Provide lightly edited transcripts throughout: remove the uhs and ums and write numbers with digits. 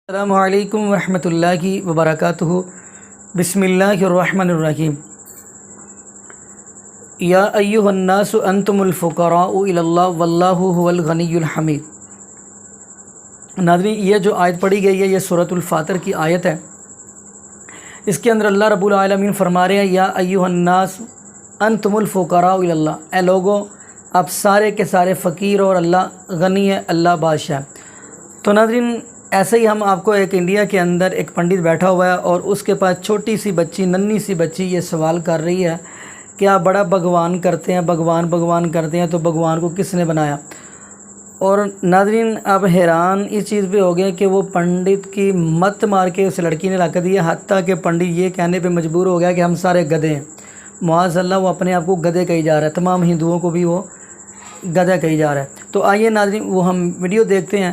السلام علیکم ورحمۃ اللہ وبرکاتہ۔ بسم اللہ الرحمن الرحیم۔ یا ایھا الناس انتم الفقراء الی اللہ واللہ هو الغنی الحمید۔ ناظرین، یہ جو آیت پڑھی گئی ہے یہ سورۃ الفاطر کی آیت ہے۔ اس کے اندر اللہ رب العالمین فرما رہے ہیں یا ایھا الناس انتم الفقراء الی اللہ، اے لوگوں آپ سارے کے سارے فقیر اور اللہ غنی ہے، اللہ بادشاہ۔ تو ناظرین، ایسے ہی ہم آپ کو ایک انڈیا کے اندر ایک پنڈت بیٹھا ہوا ہے اور اس کے پاس چھوٹی سی بچی، ننھی سی بچی یہ سوال کر رہی ہے کہ آپ بڑا بھگوان کرتے ہیں، بھگوان کرتے ہیں، تو بھگوان کو کس نے بنایا؟ اور ناظرین، آپ حیران اس چیز پہ ہو گئے کہ وہ پنڈت کی مت مار کے اس لڑکی نے رکھ دیا، حتیٰ کہ پنڈت یہ کہنے پہ مجبور ہو گیا کہ ہم سارے گدھے ہیں۔ معاذ اللہ، وہ اپنے آپ کو گدھے کہی جا رہا ہے، تمام ہندوؤں کو بھی وہ گدھا کہی جا رہا ہے۔ تو آئیے ناظرین وہ ہم ویڈیو دیکھتے ہیں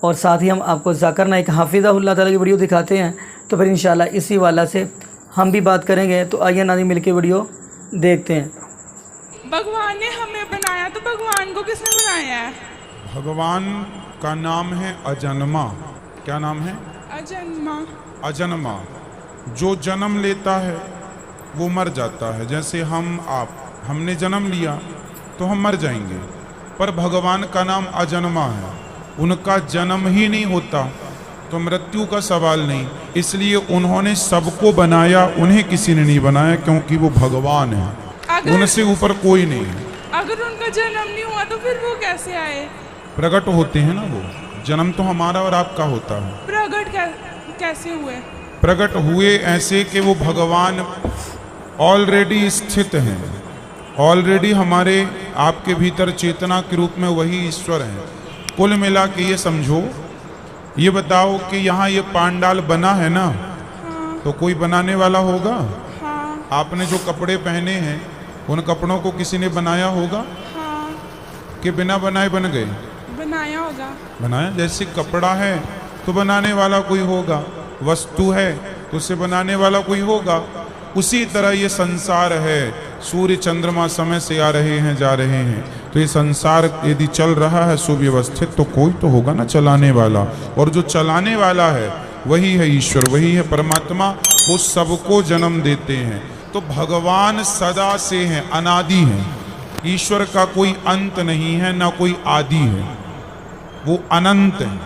اور ساتھ ہی ہم آپ کو ذاکر نائک حافظہ اللہ تعالیٰ کی ویڈیو دکھاتے ہیں، تو پھر انشاءاللہ اسی والا سے ہم بھی بات کریں گے۔ تو آئیے ناظرین مل کے ویڈیو دیکھتے ہیں۔ بھگوان نے ہمیں بنایا تو بھگوان کو کس نے بنایا ہے؟ بھگوان کا نام ہے اجنما۔ کیا نام ہے؟ اجنما۔ اجنما، جو جنم لیتا ہے وہ مر جاتا ہے۔ جیسے ہم نے جنم لیا تو ہم مر جائیں گے، پر بھگوان کا نام اجنما ہے، ان کا جنم ہی نہیں ہوتا تو مرتیو کا سوال نہیں، اس لیے انہوں نے سب کو بنایا، انہیں کسی نے نہیں بنایا، کیونکہ وہ بھگوان ہیں، ان سے اوپر کوئی نہیں ہے۔ اگر ان کا جنم نہیں ہوا تو پھر وہ کیسے آئے؟ پرگٹ ہوتے ہیں نا، وہ جنم تو ہمارا اور آپ کا ہوتا ہے۔ پرگٹ کیسے ہوئے؟ پرگٹ ہوئے ایسے کہ وہ بھگوان آلریڈی استھت ہیں، آلریڈی ہمارے آپ کے بھیتر چیتنا کے روپ میں وہی ایشور ہیں۔ کل ملا کے یہ سمجھو، یہ بتاؤ کہ یہاں یہ پانڈال بنا ہے نا، تو کوئی بنانے والا ہوگا؟ آپ نے جو کپڑے پہنے ہیں ان کپڑوں کو کسی نے بنایا ہوگا کہ بنا بنائے بن گئے؟ بنایا ہوگا۔ بنایا، جیسے کپڑا ہے تو بنانے والا کوئی ہوگا، وستو ہے تو اسے بنانے والا کوئی ہوگا۔ اسی طرح یہ سنسار ہے، سوریہ چندرما سمے سے آ رہے ہیں جا رہے ہیں، تو یہ سنسار یدی چل رہا ہے سوویوستھت تو کوئی تو ہوگا نا چلانے والا، اور جو چلانے والا ہے وہی ہے ایشور، وہی ہے پرماتما، وہ سب کو جنم دیتے ہیں۔ تو بھگوان صدا سے ہیں، انادی ہیں، ایشور کا کوئی انت نہیں ہے نہ کوئی آدی ہے، وہ اننت ہیں۔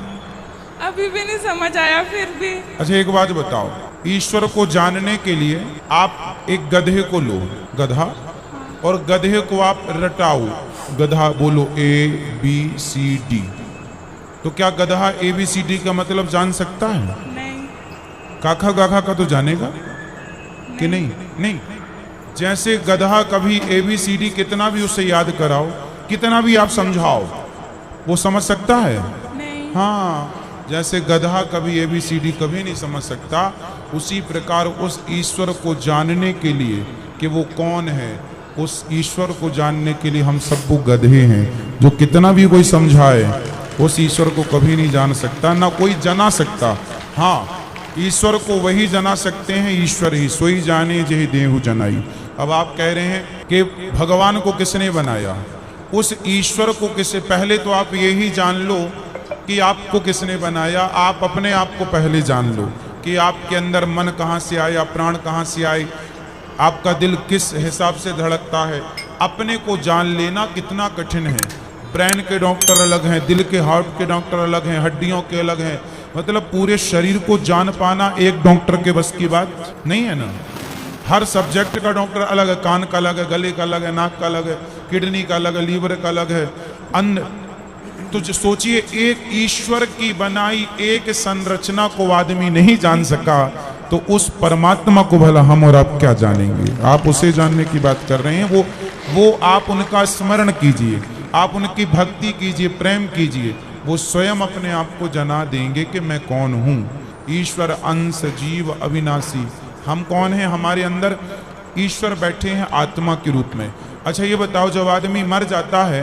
ابھی بھی نہیں سمجھ آیا پھر بھی۔ اچھا ایک بات بتاؤ، ایشور کو جاننے کے لیے آپ ایک گدھے کو لو، گدھا، اور گدھے کو آپ رٹاؤ، گدھا بولو اے بی سی ڈی، تو کیا گدھا اے بی سی ڈی کا مطلب جان سکتا ہے؟ نہیں۔ کاکھا گاکھا کا تو جانے گا کہ نہیں؟ نہیں۔ جیسے گدھا کبھی اے بی سی ڈی کتنا بھی اسے یاد کراؤ، کتنا بھی آپ سمجھاؤ، وہ سمجھ سکتا ہے؟ نہیں۔ ہاں، جیسے گدھا کبھی اے بی سی ڈی کبھی نہیں سمجھ سکتا، اسی پرکار اس ایشور کو جاننے کے لیے کہ وہ کون ہے، اس ایشور کو جاننے کے لیے ہم سب کو گدھے ہیں، جو کتنا بھی کوئی سمجھائے اس ایشور کو کبھی نہیں جان سکتا، نہ کوئی جنا سکتا۔ ہاں، ایشور کو وہی جنا سکتے ہیں، ایشور ہی سوئی جانے جہی دیہو جنائی۔ اب آپ کہہ رہے ہیں کہ بھگوان کو کس نے بنایا، اس ایشور کو کس سے، پہلے تو آپ یہی جان لو کہ آپ کو کس نے بنایا، آپ اپنے آپ کو پہلے جان لو کہ آپ کے اندر من کہاں سے آیا، پران کہاں سے آئے، آپ کا دل کس حساب سے دھڑکتا ہے، اپنے کو جان لینا کتنا کٹھن ہے۔ برین کے ڈاکٹر الگ ہیں، دل کے ہارٹ کے ڈاکٹر الگ ہیں، ہڈیوں کے الگ ہیں، مطلب پورے شریر کو جان پانا ایک ڈاکٹر کے بس کی بات نہیں ہے نا۔ ہر سبجیکٹ کا ڈاکٹر الگ ہے، کان کا الگ ہے، گلے کا الگ ہے، ناک کا الگ ہے، کڈنی کا الگ ہے، لیور کا الگ ہے، تو سوچئے ایک ایشور کی بنائی ایک سنرچنا کو آدمی نہیں جان سکا، تو اس پرماتما کو بھلا ہم اور آپ کیا جانیں گے؟ آپ اسے جاننے کی بات کر رہے ہیں، وہ آپ ان کا اسمرن کیجئے، آپ ان کی بھکتی کیجئے، پریم کیجئے، وہ سویم اپنے آپ کو جنا دیں گے کہ میں کون ہوں۔ ایشور انس جیو اویناسی، ہم کون ہیں؟ ہمارے اندر ایشور بیٹھے ہیں آتما کے روپ میں۔ اچھا یہ بتاؤ، جب آدمی مر جاتا ہے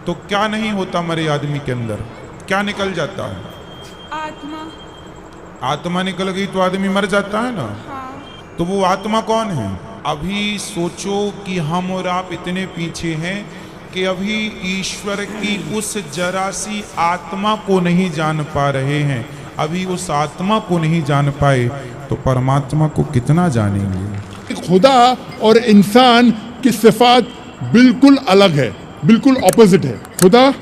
تو کیا نہیں ہوتا مرے آدمی کے اندر؟ کیا نکل جاتا ہے؟ آتما۔ آتما نکل گئی تو آدمی مر جاتا ہے نا، تو وہ آتما کون ہے؟ ابھی سوچو کہ ہم اور آپ اتنے پیچھے ہیں کہ ابھی ایشور کی اس جراسی آتما کو نہیں جان پا رہے ہیں۔ अभी उस आत्मा को नहीं जान पाए तो परमात्मा को कितना जानेंगे। खुदा और इंसान की सिफात बिल्कुल अलग है, बिल्कुल ऑपोजिट है। खुदा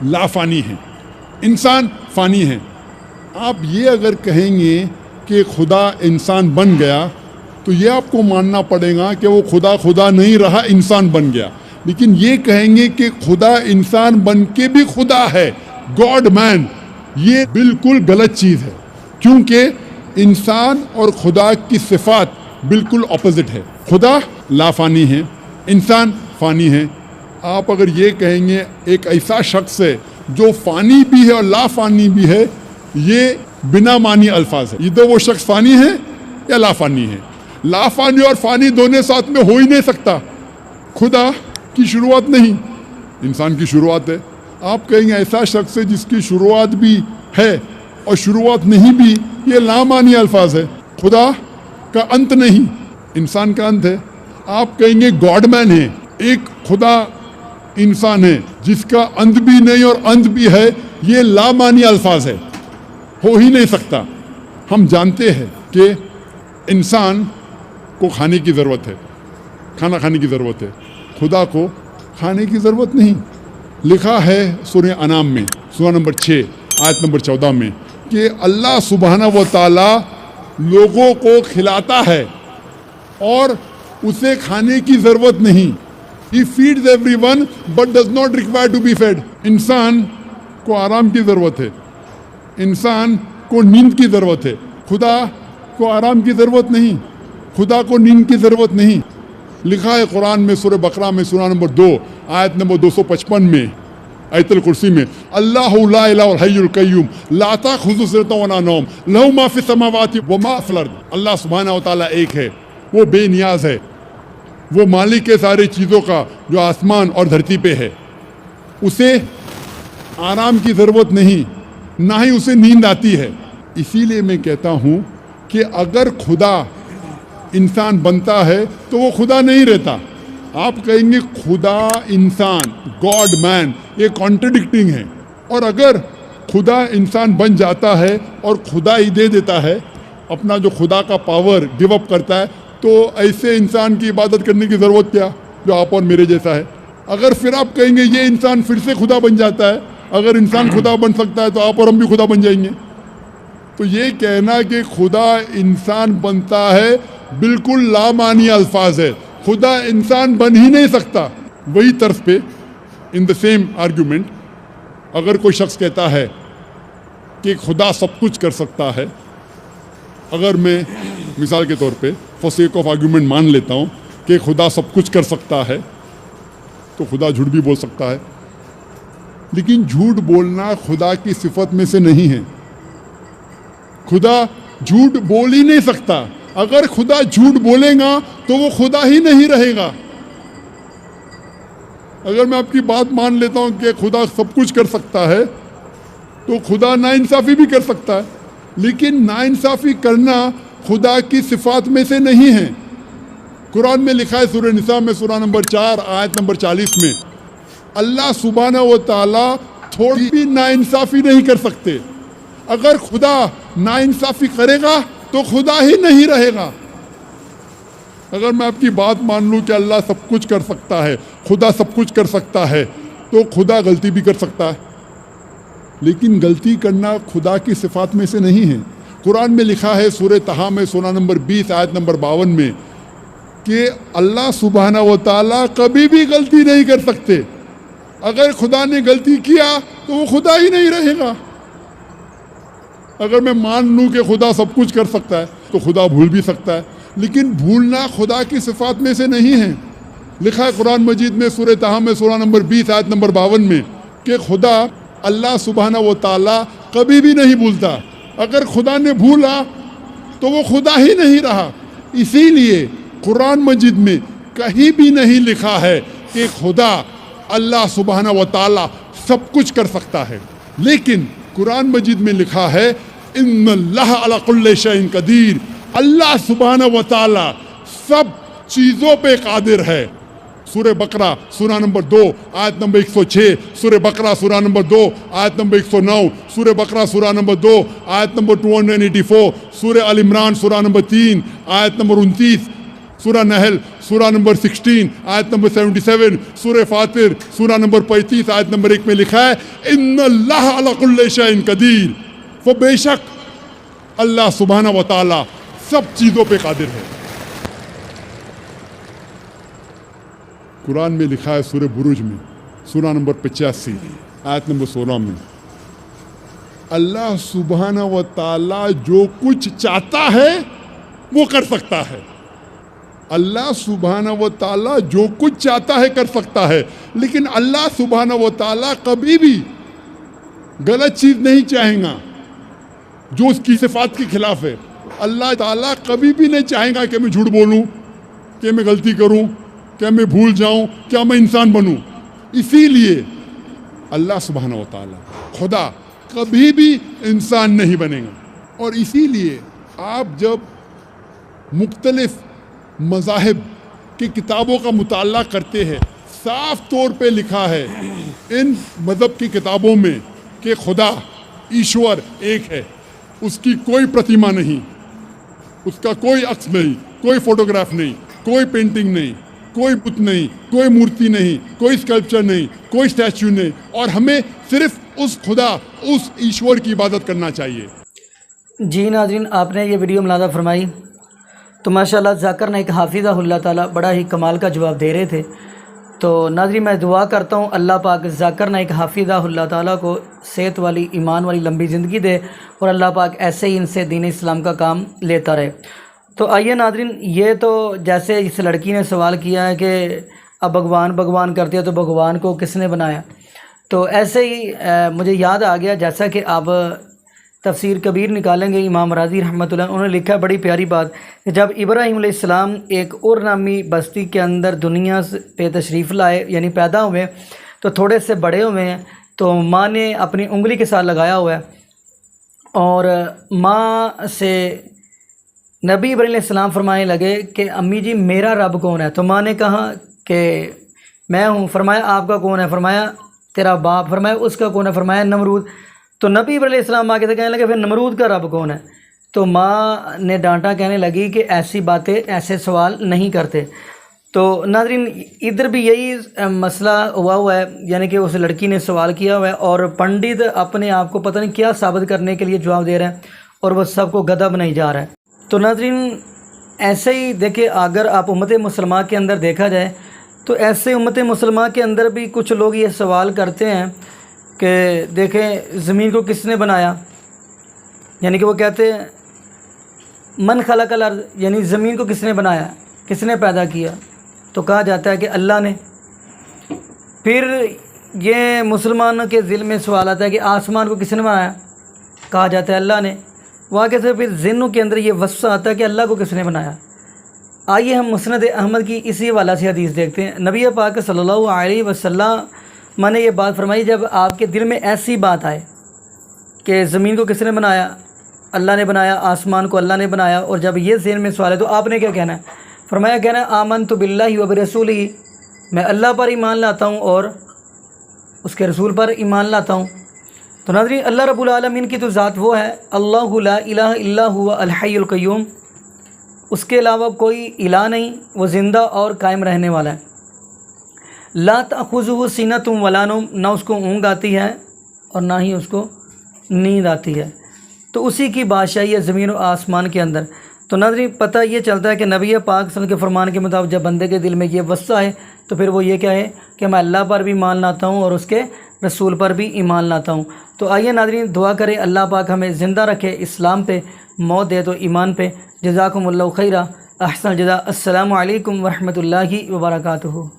लाफानी है, इंसान फानी है। आप ये अगर कहेंगे कि खुदा इंसान बन गया तो ये आपको मानना पड़ेगा कि वो खुदा नहीं रहा, इंसान बन गया। लेकिन ये कहेंगे कि खुदा इंसान बन के भी खुदा है, गॉड मैन, ये बिल्कुल गलत चीज़ है, क्योंकि इंसान और खुदा की सिफात बिल्कुल ऑपोजिट है। खुदा लाफानी है, इंसान फानी है। आप अगर ये कहेंगे एक ऐसा शख्स है जो फानी भी है और लाफानी भी है, ये बिना मानी अल्फाज है। इधर वो शख्स फानी है या लाफानी है। लाफानी और फानी दोनों साथ में हो ही नहीं सकता। खुदा की शुरुआत नहीं, इंसान की शुरुआत है। आप कहेंगे ऐसा शख्स है जिसकी शुरुआत भी है और शुरुआत नहीं भी, ये लामानी अल्फाज है। खुदा का अंत नहीं, इंसान का अंत है। आप कहेंगे गॉड मैन है, एक खुदा इंसान है जिसका अंत भी नहीं और अंत भी है, ये लामानी अल्फाज है, हो ही नहीं सकता। हम जानते हैं कि इंसान को खाने की ज़रूरत है, खाना खाने की ज़रूरत है, खुदा को खाने की ज़रूरत नहीं। लिखा है सूरह अनाम में, सूरह नंबर 6 आयत नंबर 14 में कि अल्लाह सुब्हाना व तआला लोगों को खिलाता है और उसे खाने की ज़रूरत नहीं। He feeds everyone but does not require to be fed. इंसान को आराम की ज़रूरत है, इंसान को नींद की ज़रूरत है, खुदा को आराम की ज़रूरत नहीं, खुदा को नींद की ज़रूरत नहीं। लिखा है कुरान में सूरह बकरा में सूरह नंबर 2 आयत नंबर 255 में, आयतुल कुर्सी में, अल्लाहु ला इलाहा इल्ला हय्युल कय्यूम ला ताखुज़ुहु सिनतुन वला नौम लहु मा फ़िस समावाति व मा फ़िल अर्द। अल्लाह सुब्हानहु व तआला एक है, वो बेनियाज है, वो मालिक है सारी चीज़ों का जो आसमान और धरती पे है। उसे आराम की ज़रूरत नहीं, ना ही उसे नींद आती है। इसीलिए मैं कहता हूँ कि अगर खुदा इंसान बनता है तो वो खुदा नहीं रहता। आप कहेंगे खुदा इंसान, गॉड मैन, ये कॉन्ट्रडिक्टिंग है। और अगर खुदा इंसान बन जाता है और खुदा ही दे देता है, अपना जो खुदा का पावर गिव अप करता है, तो ऐसे इंसान की इबादत करने की ज़रूरत क्या जो आप और मेरे जैसा है। अगर फिर आप कहेंगे ये इंसान फिर से खुदा बन जाता है, अगर इंसान खुदा बन सकता है तो आप और हम भी खुदा बन जाएंगे। तो ये कहना कि खुदा इंसान बनता है बिल्कुल लामानी अल्फाज है। खुदा इंसान बन ही नहीं सकता। वही तर्ज पे इन द सेम आर्ग्यूमेंट अगर कोई शख्स कहता है कि खुदा सब कुछ कर सकता है, अगर मैं मिसाल के तौर पे फॉर सेक ऑफ आर्ग्यूमेंट मान लेता हूँ कि खुदा सब कुछ कर सकता है, तो खुदा झूठ भी बोल सकता है। लेकिन झूठ बोलना खुदा की सिफत में से नहीं है। खुदा झूठ बोल ही नहीं सकता। अगर खुदा झूठ बोलेगा तो वो खुदा ही नहीं रहेगा। अगर मैं आपकी बात मान लेता हूं कि खुदा सब कुछ कर सकता है, तो खुदा नाइंसाफ़ी भी कर सकता है। लेकिन नाइंसाफ़ी करना खुदा की सिफात में से नहीं है। कुरान में लिखा है सूरह निसा में सूरह नंबर 4 आयत नंबर 40 में, अल्लाह सुब्हानहु व तआला थोड़ी भी नाइंसाफ़ी नहीं कर सकते। अगर खुदा नाइंसाफ़ी करेगा तो खुदा ही नहीं रहेगा। अगर मैं आपकी बात मान लूँ कि अल्लाह सब कुछ कर सकता है, खुदा सब कुछ कर सकता है, तो खुदा गलती भी कर सकता है। लेकिन गलती करना खुदा की सिफात में से नहीं है। कुरान में लिखा है सूरह तहा में सूरह नंबर 20 आयत नंबर 52 में कि अल्लाह सुब्हानहु व तआला कभी भी गलती नहीं कर सकते। अगर खुदा ने गलती किया तो वो खुदा ही नहीं रहेगा। अगर मैं मान लूँ कि खुदा सब कुछ कर सकता है तो खुदा भूल भी सकता है, लेकिन भूलना खुदा की सिफात में से नहीं है। लिखा है कुरान मजीद में सूरह तहा में सूरह नंबर 20 आयत नंबर 52 में कि खुदा अल्लाह सुब्हानहु व तआला कभी भी नहीं भूलता। अगर खुदा ने भूला तो वो खुदा ही नहीं रहा। इसीलिए कुरान मजीद में कहीं भी नहीं लिखा है कि खुदा अल्लाह सुब्हानहु व तआला सब कुछ कर सकता है। लेकिन कुरान मजीद में लिखा है इन्नल्लाह अला कुल्लि शैइन कदीर, अल्लाह सुब्हानहु व तआला सब चीज़ों पे कादिर है, सूरह बकरा सूरा नंबर 2 आयत नंबर 106, सूरह बकरा सूरा नंबर 2 आयत नंबर 109, सूरह बकरा सूरा नंबर 2 आयत नंबर 284, सूरह अल इमरान सूरा नंबर 3 आयत नंबर 29, सूरह नहल सूरा नंबर 16 आयत नंबर 77, सूरह फातिर सूरा नंबर 35 आयत नंबर 1 में लिखा है इन्नल्लाह अला कुल्लि शैइन कदीर, वो बेशक अल्लाह सुब्हानहू व तआला सब चीज़ों पे कादिर है। कुरान में लिखा है सूरह बुरुज में सूरा नंबर 85 आयत नंबर 16 में अल्लाह सुब्हानहू व तआला जो कुछ चाहता है वो कर सकता है। अल्लाह सुब्हानहू व तआला जो कुछ चाहता है कर सकता है, लेकिन अल्लाह सुब्हानहू व तआला कभी भी गलत चीज़ नहीं चाहेगा जो उसकी सिफात के खिलाफ है। अल्लाह ताला कभी भी नहीं चाहेगा कि मैं झूठ बोलूं, कि मैं गलती करूं, कि मैं भूल जाऊं, क्या मैं इंसान बनूं। इसीलिए अल्लाह सुब्हानहू व तआला खुदा कभी भी इंसान नहीं बनेगा। और इसीलिए आप जब मुख्तलिफ मज़ाहिब की किताबों का मुताला करते हैं, साफ तौर पे लिखा है इन मज़हब की किताबों में कि खुदा ईश्वर एक है, उसकी कोई प्रतिमा नहीं, उसका कोई अक्स नहीं, कोई फोटोग्राफ नहीं, कोई पेंटिंग नहीं, कोई बुत नहीं, कोई मूर्ति नहीं, कोई स्कल्पचर नहीं, कोई स्टैचू नहीं, और हमें सिर्फ उस खुदा उस ईश्वर की इबादत करना चाहिए। जी नाज़रीन, आपने ये वीडियो मुलाज़ा फरमाई तो माशाल्लाह ज़ाकिर नाइक हाफिज़हुल्लाह ताला बड़ा ही कमाल का जवाब दे रहे थे। तो नाज़रीन, मैं दुआ करता हूँ अल्लाह पाक ज़ाकिर नाइक हाफिज़हुल्लाह ताला को सेहत वाली ईमान वाली लंबी ज़िंदगी दे और अल्लाह पाक ऐसे ही इनसे दीन इस्लाम का काम लेता रहे। तो आइए नाज़रीन, ये तो जैसे इस लड़की ने सवाल किया है कि अब भगवान भगवान करते हैं तो भगवान को किसने बनाया, तो ऐसे ही मुझे याद आ गया, जैसा कि आप तफसीर कबीर निकालेंगे इमाम राज़ी रहमतुल्लाह, उन्होंने लिखा बड़ी प्यारी बात कि जब इब्राहीम अलैहिस्सलाम एक और नामी बस्ती के अंदर दुनिया पे तशरीफ़ लाए, यानी पैदा हुए, तो थोड़े से बड़े हुए हैं, तो माँ ने अपनी उंगली के साथ लगाया हुआ है और माँ से नबी इब्राहीम अलैहिस्सलाम फरमाने लगे कि अम्मी जी मेरा रब कौन है। तो माँ ने कहा कि मैं हूँ। फरमाया आपका कौन है? फरमाया तेरा बाप। फरमाया उसका कौन है? फरमाया नमरूद। तो नबी इब्राहीम अलैहिस्सलाम आगे से कहने लगे फिर नमरूद का रब कौन है? तो माँ ने डांटा, कहने लगी कि ऐसी बातें, ऐसे सवाल नहीं करते। तो नाज़रीन, इधर भी यही मसला हुआ है, यानी कि उस लड़की ने सवाल किया हुआ है और पंडित अपने आप को पता नहीं क्या साबित करने के लिए जवाब दे रहे हैं और वह सबको गधा बनाई जा रहा है। तो नाज़रीन, ऐसे ही देखिए, अगर आप उम्मत मुसलमा के अंदर देखा जाए तो ऐसे उम्मत मुसलमा के अंदर भी कुछ लोग ये सवाल करते हैं कि देखें ज़मीन को किसने बनाया, यानी कि वो कहते हैं मन खलक़ल अर्ज़, यानी ज़मीन को किसने बनाया, किसने पैदा किया, तो कहा जाता है कि अल्लाह ने। फिर ये मुसलमानों के दिल में सवाल आता है कि आसमान को किसने बनाया, कहा जाता है अल्लाह ने। वहाँ के से फिर ज़िन्नों के अंदर ये वस्फ़ आता है कि अल्लाह को किसने बनाया। आइए हम मुस्नद अहमद की इसी हवाला से हदीस देखते हैं। नबी पाक सल्लल्लाहु अलैहि वसल्लम ने ये बात फरमाई, जब आपके दिल में ऐसी बात आए कि ज़मीन को किसने बनाया, अल्लाह ने बनाया, आसमान को अल्लाह ने बनाया, और जब ये ज़हन में सवाल है तो आपने क्या कहना है? फरमाया, कहना है आमनतु बिल्लाहि व बिरसूलिही, मैं अल्लाह पर ईमान लाता हूँ और उसके रसूल पर ईमान लाता हूँ। तो नाज़रीन, अल्लाह रब्बुल आलमीन की तो ज़ात वो है, अल्लाहु ला इलाहा इल्ला हुवा अल हय्युल क़य्यूम, उसके अलावा कोई इलाह नहीं, वो ज़िंदा और कायम रहने वाला है। ला तअख़ुज़ुहु सिनतुन वला नौम, ना उसको ऊँघ आती है और ना ही उसको नींद आती है। तो उसी की बादशाही है ज़मीन और आसमान के अंदर। तो नाज़रीन, पता ये चलता है कि नबी पाक सल्लल्लाहु अलैहि वसल्लम के फरमान के मुताबिक जब बंदे के दिल में ये वस्सा है तो फिर वो ये क्या है कि मैं अल्लाह पर भी ईमान लाता हूँ और उसके रसूल पर भी ईमान लाता हूँ। तो आइए नाज़रीन, दुआ करें अल्लाह पाक हमें ज़िंदा रखे इस्लाम पे, मौत दे तो ईमान पे। जज़ाकुमुल्लाहु खैरा, अहसन जज़ा। अस्सलामु अलैकुम व रहमतुल्लाहि व बरकातुहू।